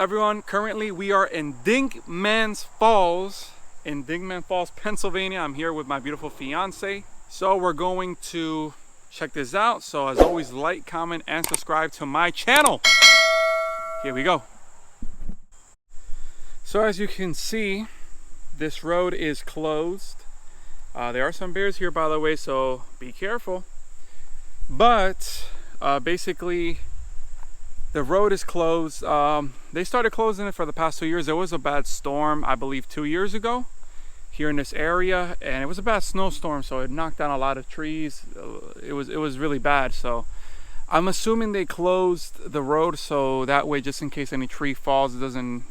everyone, currently we are in Dingmans Falls, Pennsylvania. I'm here with my beautiful fiance. So we're going to check this out. So as always, like, comment, and subscribe to my channel. Here we go. So as you can see, this road is closed. There are some bears here, by the way, so be careful. But basically, the road is closed. They started closing it for the past 2 years. There was a bad storm, I believe 2 years ago here in this area, and it was a bad snowstorm, so it knocked down a lot of trees. It was really bad. So I'm assuming they closed the road so that way, just in case any tree falls, it doesn't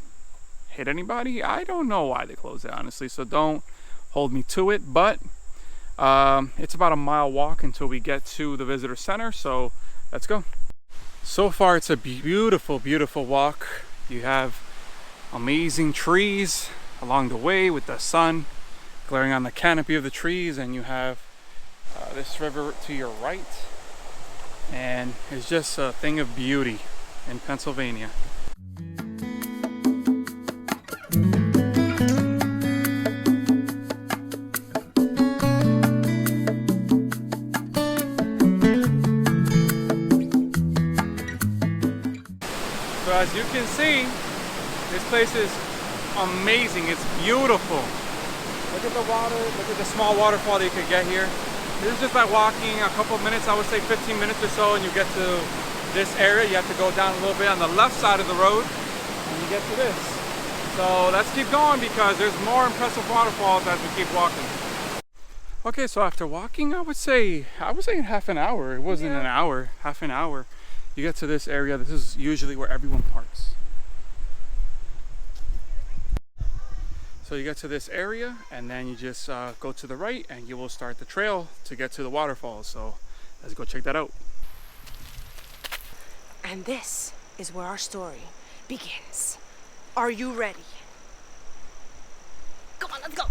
hit anybody. I don't know why they closed it, honestly, so don't hold me to it. But it's about a mile walk until we get to the visitor center, so let's go. So far it's a beautiful walk. You have amazing trees along the way with the sun glaring on the canopy of the trees, and you have this river to your right, and it's just a thing of beauty in Pennsylvania. So as you can see, this place is amazing. It's beautiful. Look at the water, look at the small waterfall that you could get here. This is just by walking a couple of minutes, I would say 15 minutes or so, and you get to this area. You have to go down a little bit on the left side of the road, and you get to this. So let's keep going because there's more impressive waterfalls as we keep walking. Okay, so after walking, I would say half an hour. It wasn't an hour, half an hour. You get to this area. This is usually where everyone parks. So you get to this area, and then you just go to the right, and you will start the trail to get to the waterfalls. So let's go check that out. And this is where our story begins. Are you ready? Come on, let's go.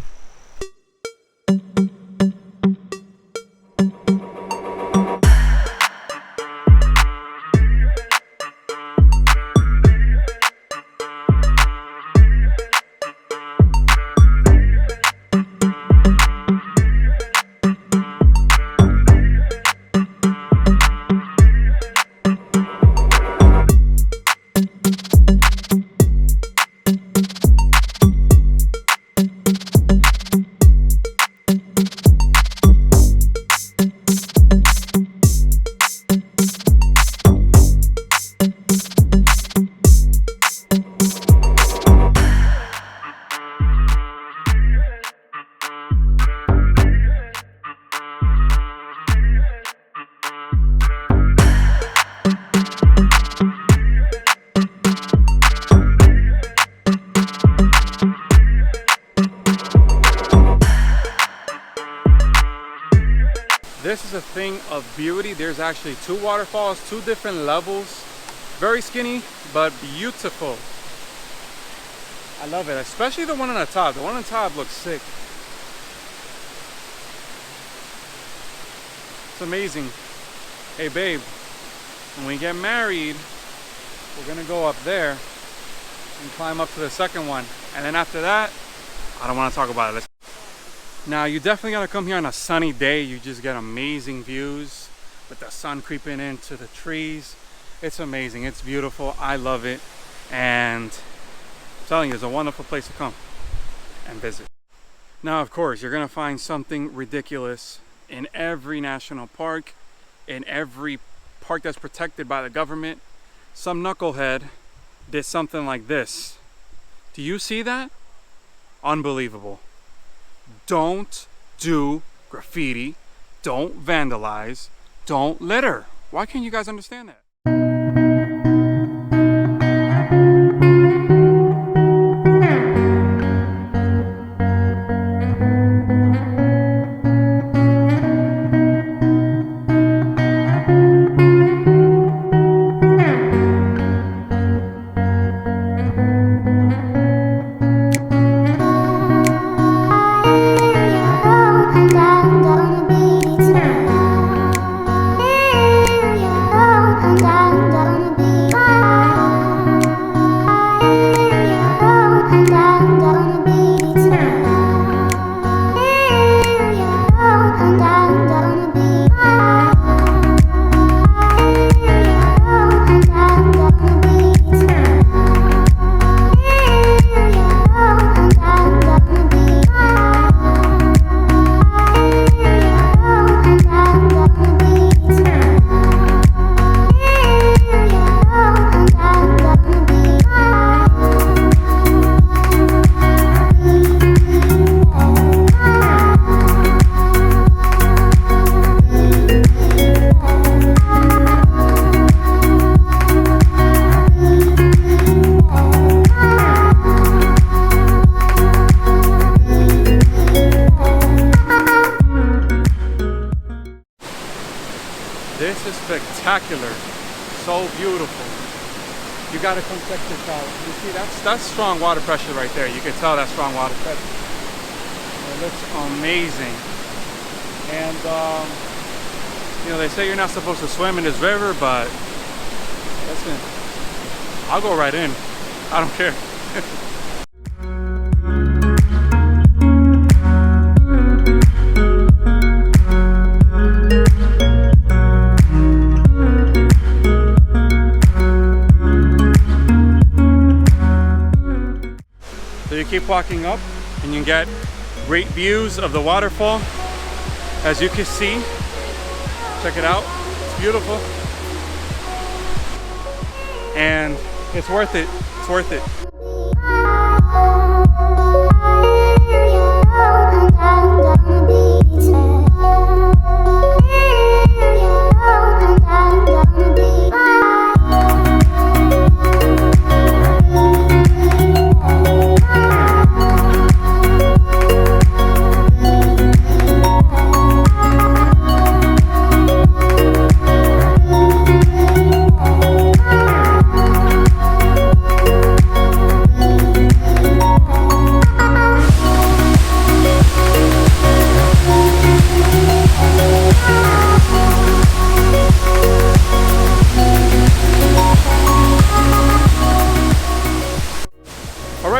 This is a thing of beauty. There's actually 2 waterfalls, 2 different levels. Very skinny, but beautiful. I love it, especially the one on the top. The one on the top looks sick. It's amazing. Hey babe, when we get married, we're gonna go up there and climb up to the second one. And then after that, I don't wanna talk about it. Now you definitely gotta come here on a sunny day. You just get amazing views with the sun creeping into the trees. It's amazing, it's beautiful, I love it. And I'm telling you, it's a wonderful place to come and visit. Now of course, you're gonna find something ridiculous in every national park, in every park that's protected by the government. Some knucklehead did something like this. Do you see that? Unbelievable. Don't do graffiti, don't vandalize, don't litter. Why can't you guys understand that? This is spectacular. So beautiful. You gotta come check this out. You see, that's strong water pressure right there. You can tell that's strong water pressure. It looks amazing. And you know, they say you're not supposed to swim in this river, but listen, I'll go right in. I don't care. So you keep walking up and you get great views of the waterfall. As you can see, check it out, it's beautiful. And it's worth it, it's worth it.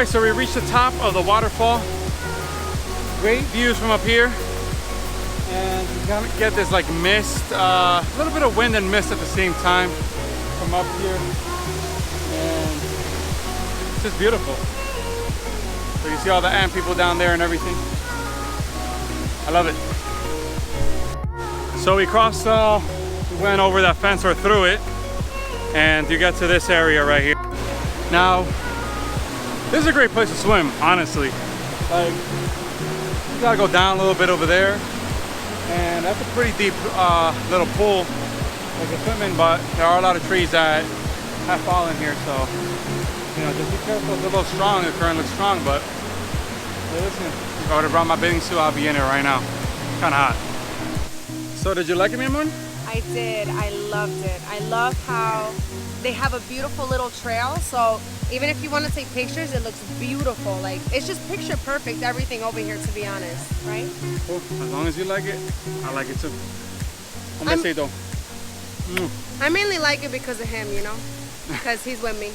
So we reached the top of the waterfall. Great views from up here. And you gotta get this like mist, a little bit of wind and mist at the same time from up here. And it's just beautiful. So you see all the ant people down there and everything. I love it. So we crossed, we went over that fence or through it. And you get to this area right here. Now, this is a great place to swim, honestly. Like, you gotta go down a little bit over there, and that's a pretty deep little pool like a swimming. But there are a lot of trees that have fallen here, so you know, just be careful. It's a little strong. The current looks strong, but hey, listen, if I would have brought my bathing suit, I'll be in it right now. Kind of hot. So, did you like it, mi amor? I did. I loved it. I love how they have a beautiful little trail, so even if you want to take pictures, it looks beautiful. Like, it's just picture perfect, everything over here, to be honest, right? Cool. As long as you like it, I like it too. Un besito. I mainly like it because of him, you know? Because he's with me.